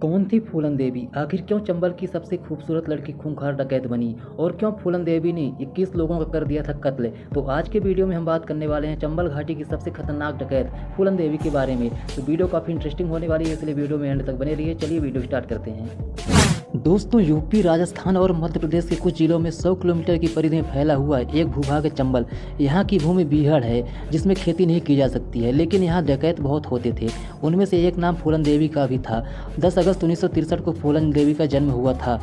कौन थी फूलन देवी? आखिर क्यों चंबल की सबसे खूबसूरत लड़की खूंखार डकैत बनी? और क्यों फूलन देवी ने 21 लोगों का कर दिया था कत्ल? तो आज के वीडियो में हम बात करने वाले हैं चंबल घाटी की सबसे खतरनाक डकैत फूलन देवी के बारे में। तो वीडियो काफ़ी इंटरेस्टिंग होने वाली है, इसलिए वीडियो में एंड तक बने रहिए। चलिए वीडियो स्टार्ट करते हैं। दोस्तों, यूपी, राजस्थान और मध्य प्रदेश के कुछ जिलों में 100 किलोमीटर की परिधि में फैला हुआ एक भूभाग है चंबल। यहाँ की भूमि बीहड़ है, जिसमें खेती नहीं की जा सकती है, लेकिन यहाँ डकैत बहुत होते थे। उनमें से एक नाम फूलन देवी का भी था। 10 अगस्त 1963 को फूलन देवी का जन्म हुआ था।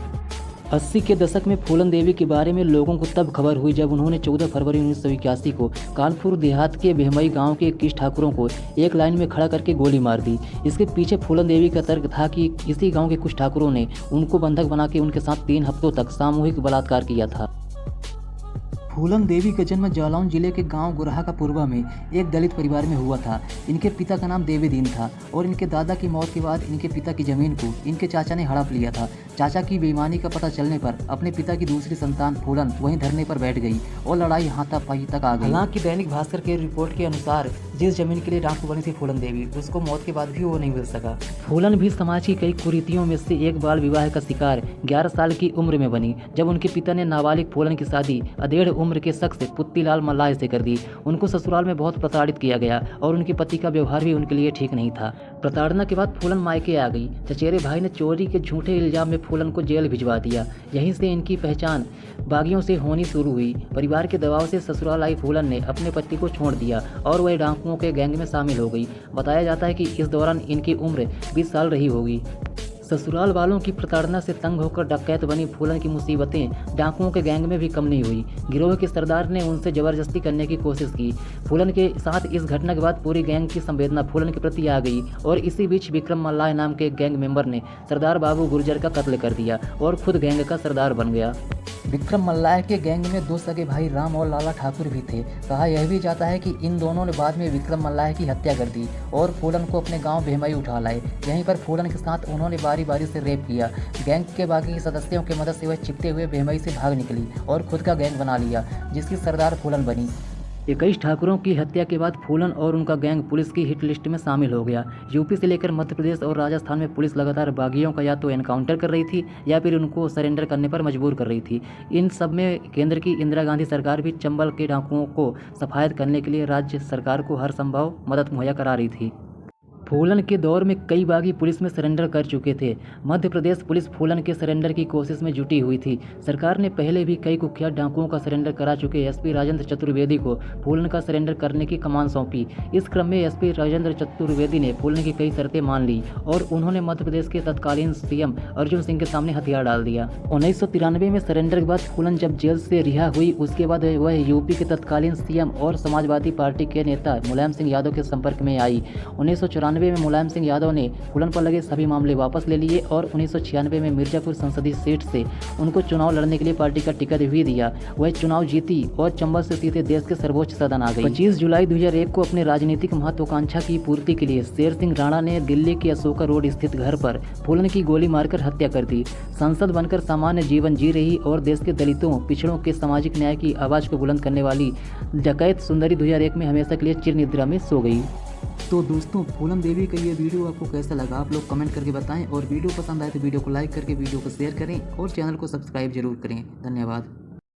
80 के दशक में फूलन देवी के बारे में लोगों को तब खबर हुई जब उन्होंने 14 फरवरी 1981 को कानपुर देहात के बेहमई गांव के 21 ठाकुरों को एक लाइन में खड़ा करके गोली मार दी। इसके पीछे फूलन देवी का तर्क था कि इसी गांव के कुछ ठाकुरों ने उनको बंधक बना के उनके साथ 3 हफ्तों तक सामूहिक बलात्कार किया था। फूलन देवी का जन्म जालौन जिले के गांव गुरहा का पूर्वा में एक दलित परिवार में हुआ था। इनके पिता का नाम देवी दीन था और इनके दादा की मौत के बाद इनके पिता की जमीन को इनके चाचा ने हड़प लिया था। चाचा की बेईमानी का पता चलने पर अपने पिता की दूसरी संतान फूलन वहीं धरने पर बैठ गई और लड़ाई हाथापाई तक आ गई। हालांकि दैनिक भास्कर के रिपोर्ट के अनुसार जिस जमीन के लिए डाकू बनी थी फूलन देवी, उसको मौत के बाद भी वो नहीं मिल सका। फूलन भी समाज की कई कुरीतियों में से एक बाल विवाह का शिकार 11 साल की उम्र में बनी, जब उनके पिता ने नाबालिग फूलन की शादी अधेड़ उम्र के शख्स पुत्तीलाल मल्लाह से कर दी। उनको ससुराल में बहुत प्रताड़ित किया गया और उनके पति का व्यवहार भी उनके लिए ठीक नहीं था। प्रताड़ना के बाद फूलन मायके आ गई। चचेरे भाई ने चोरी के झूठे इल्जाम में फूलन को जेल भिजवा दिया। यहीं से इनकी पहचान बागियों से होनी शुरू हुई। परिवार के दबाव से ससुराल आई फूलन ने अपने पति को छोड़ दिया और वह डाकुओं के गैंग में शामिल हो गई। बताया जाता है कि इस दौरान इनकी उम्र 20 साल रही होगी। ससुराल वालों की प्रताड़ना से तंग होकर डकैत बनी फूलन की मुसीबतें डाकुओं के गैंग में भी कम नहीं हुई। गिरोह के सरदार ने उनसे जबरदस्ती करने की कोशिश की। फूलन के साथ इस घटना के बाद पूरी गैंग की संवेदना फूलन के प्रति आ गई और इसी बीच विक्रम मल्लाह नाम के एक गैंग मेंबर ने सरदार बाबू गुर्जर का कत्ल कर दिया और खुद गैंग का सरदार बन गया। विक्रम मल्लाह के गैंग में 2 सगे भाई राम और लाला ठाकुर भी थे। कहा यह भी जाता है कि इन दोनों ने बाद में विक्रम मल्लाह की हत्या कर दी और फूलन को अपने गांव बेहमई उठा लाए। यहीं पर फूलन के साथ उन्होंने बारी बारी से रेप किया। गैंग के बाकी सदस्यों की मदद से वह छिपते हुए बेहमई से भाग निकली और खुद का गैंग बना लिया, जिसकी सरदार फूलन बनी। 21 ठाकुरों की हत्या के बाद फूलन और उनका गैंग पुलिस की हिट लिस्ट में शामिल हो गया। यूपी से लेकर मध्य प्रदेश और राजस्थान में पुलिस लगातार बागियों का या तो एनकाउंटर कर रही थी या फिर उनको सरेंडर करने पर मजबूर कर रही थी। इन सब में केंद्र की इंदिरा गांधी सरकार भी चंबल के डाकुओं को सफायद करने के लिए राज्य सरकार को हर संभव मदद मुहैया करा रही थी। फूलन के दौर में कई बागी पुलिस में सरेंडर कर चुके थे। मध्य प्रदेश पुलिस फूलन के सरेंडर की कोशिश में जुटी हुई थी। सरकार ने पहले भी कई कुख्यात डाकुओं का सरेंडर करा चुके एसपी राजेंद्र चतुर्वेदी को फूलन का सरेंडर करने की कमान सौंपी। इस क्रम में एसपी राजेंद्र चतुर्वेदी ने फूलन की कई शर्तें मान ली और उन्होंने मध्य प्रदेश के तत्कालीन सीएम अर्जुन सिंह के सामने हथियार डाल दिया। 1993 में सरेंडर के बाद फूलन जब जेल से रिहा हुई, उसके बाद वह यूपी के तत्कालीन सीएम और समाजवादी पार्टी के नेता मुलायम सिंह यादव के संपर्क में आई। 1994 में मुलायम सिंह यादव ने फूलन पर लगे सभी मामले वापस ले लिए और 1996 में मिर्जापुर संसदीय सीट से उनको चुनाव लड़ने के लिए पार्टी का टिकट भी दिया। वह चुनाव जीती और चंबल से सीधे देश के सर्वोच्च सदन आ गई। 25 जुलाई 2001 को अपने राजनीतिक महत्वाकांक्षा की पूर्ति के लिए शेर सिंह राणा ने दिल्ली के अशोका रोड स्थित घर पर फूलन की गोली मारकर हत्या कर दी। सांसद बनकर सामान्य जीवन जी रही और देश के दलितों, पिछड़ों के सामाजिक न्याय की आवाज को बुलंद करने वाली डकैत सुंदरी 2001 में हमेशा के लिए चिर निद्रा में सो गई। तो दोस्तों, फूलन देवी का ये वीडियो आपको कैसा लगा आप लोग कमेंट करके बताएं और वीडियो पसंद आए तो वीडियो को लाइक करके वीडियो को शेयर करें और चैनल को सब्सक्राइब जरूर करें। धन्यवाद।